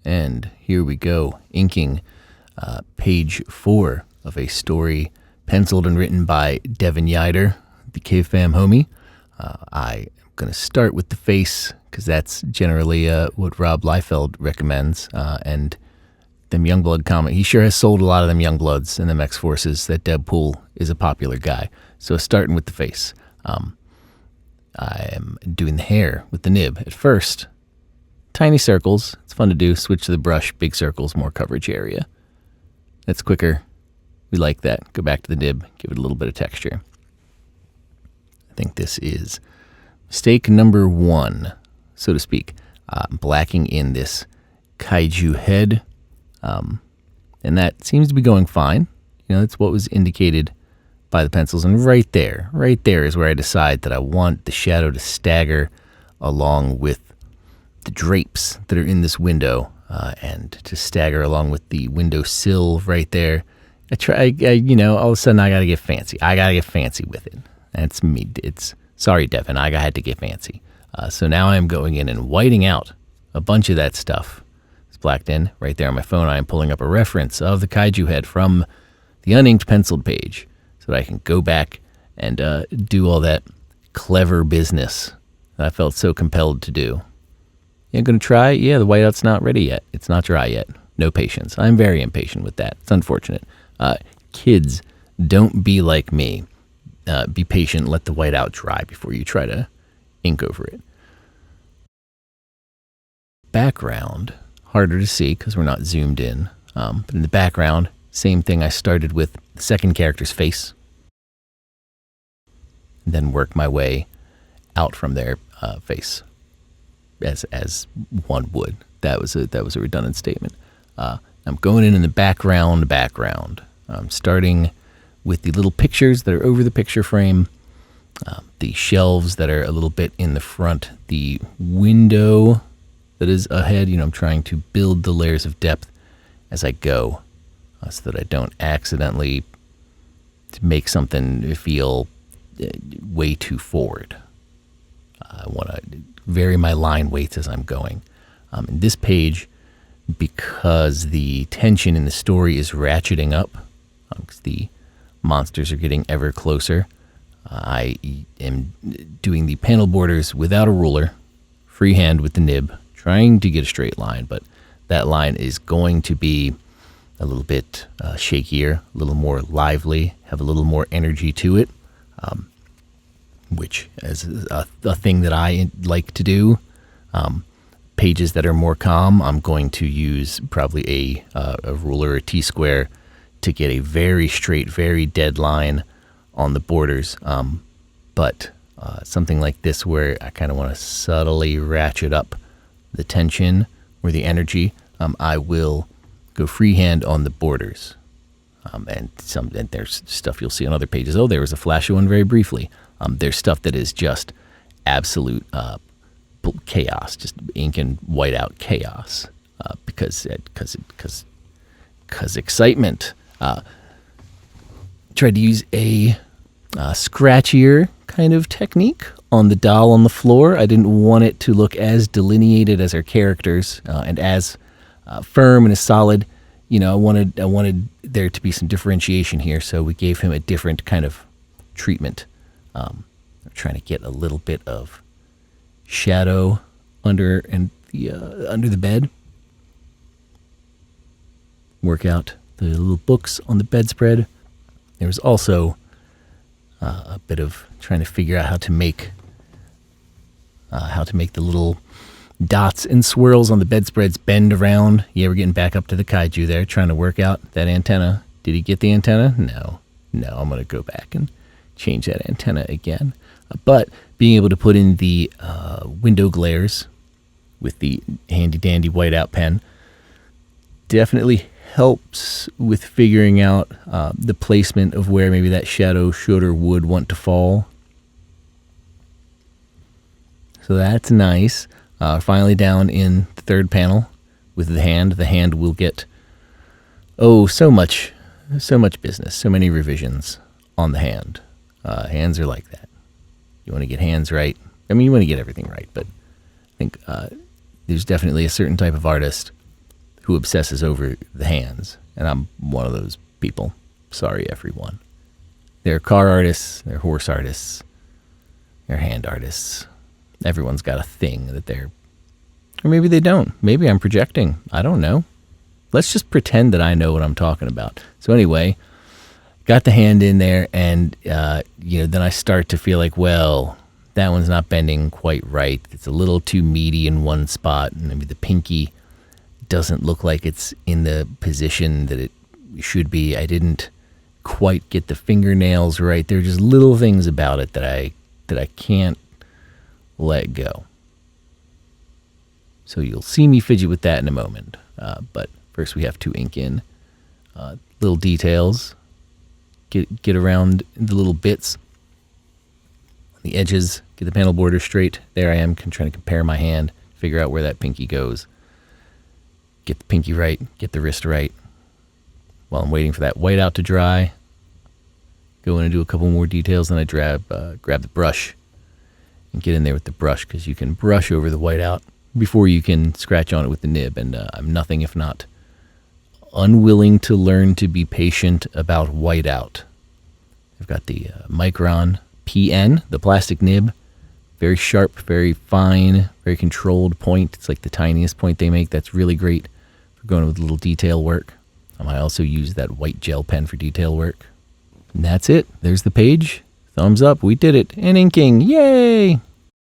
And here we go, inking page 4 of a story penciled and written by Devon Yieder, the Cave Fam homie. I am going to start with the face because that's generally what Rob Liefeld recommends. And them Youngblood comic, he sure has sold a lot of them Youngbloods and them X-Forces. That Deadpool is a popular guy. So starting with the face. I am doing the hair with the nib at first. Tiny circles. It's fun to do. Switch to the brush. Big circles, more coverage area. That's quicker. We like that. Go back to the nib. Give it a little bit of texture. I think this is mistake number 1, so to speak. Blacking in this kaiju head. And that seems to be going fine. You know, that's what was indicated by the pencils. And right there is where I decide that I want the shadow to stagger along with the drapes that are in this window, and to stagger along with the window sill right there. All of a sudden I gotta get fancy. I gotta get fancy with it. That's me. Sorry, Devon, I had to get fancy. So now I'm going in and whiting out a bunch of that stuff. It's blacked in right there on my phone. I am pulling up a reference of the kaiju head from the uninked penciled page so that I can go back and do all that clever business that I felt so compelled to do. You going to try? Yeah, the whiteout's not ready yet. It's not dry yet. No patience. I'm very impatient with that. It's unfortunate. Kids, don't be like me. Be patient. Let the whiteout dry before you try to ink over it. Background, harder to see because we're not zoomed in. But in the background, same thing. I started with the second character's face. And then work my way out from their face. As one would. That was a redundant statement. I'm going in the background. Starting with the little pictures that are over the picture frame, the shelves that are a little bit in the front, the window that is ahead. I'm trying to build the layers of depth as I go, so that I don't accidentally make something feel way too forward. I want to vary my line weights as I'm going. In this page, because the tension in the story is ratcheting up, because the monsters are getting ever closer, I am doing the panel borders without a ruler, freehand with the nib, trying to get a straight line, but that line is going to be a little bit shakier, a little more lively, have a little more energy to it. Which is a thing that I like to do. Pages that are more calm, I'm going to use probably a ruler, a T-square, to get a very straight, very dead line on the borders. But something like this where I kind of want to subtly ratchet up the tension or the energy, I will go freehand on the borders. And there's stuff you'll see on other pages. Oh, there was a flash of one very briefly. There's stuff that is just absolute chaos, just ink and whiteout chaos, because excitement. Tried to use a scratchier kind of technique on the doll on the floor. I didn't want it to look as delineated as our characters, and as firm and as solid. I wanted there to be some differentiation here, so we gave him a different kind of treatment. I'm trying to get a little bit of shadow under the bed. Work out the little books on the bedspread. There was also a bit of trying to figure out how to make the little dots and swirls on the bedspreads bend around. Yeah, we're getting back up to the kaiju there, trying to work out that antenna. Did he get the antenna? No, I'm going to go back and change that antenna again. But being able to put in the window glares with the handy-dandy whiteout pen definitely helps with figuring out the placement of where maybe that shadow should or would want to fall. So that's nice. Finally down in the third panel with the hand. The hand will get, so much business, so many revisions on the hand. Hands are like that. You want to get hands right. I mean, you want to get everything right, but I think there's definitely a certain type of artist who obsesses over the hands, and I'm one of those people. Sorry, everyone. There are car artists, there are horse artists, there are hand artists. Everyone's got a thing that they're... Or maybe they don't. Maybe I'm projecting. I don't know. Let's just pretend that I know what I'm talking about. So anyway, got the hand in there, and then I start to feel like, well, that one's not bending quite right. It's a little too meaty in one spot, and maybe the pinky doesn't look like it's in the position that it should be. I didn't quite get the fingernails right. There are just little things about it that I can't let go. So you'll see me fidget with that in a moment. But first we have to ink in little details. Get around the little bits on the edges. Get the panel border straight. There I am trying to compare my hand, figure out where that pinky goes. Get the pinky right, get the wrist right. While I'm waiting for that whiteout to dry, go in and do a couple more details. Then I grab the brush and get in there with the brush, because you can brush over the whiteout before you can scratch on it with the nib. And I'm nothing if not unwilling to learn to be patient about whiteout. I've got the Micron PN, the plastic nib. Very sharp, very fine, very controlled point. It's like the tiniest point they make. That's really great for going with little detail work. I also use that white gel pen for detail work. And that's it. There's the page. Thumbs up. We did it. And inking. Yay!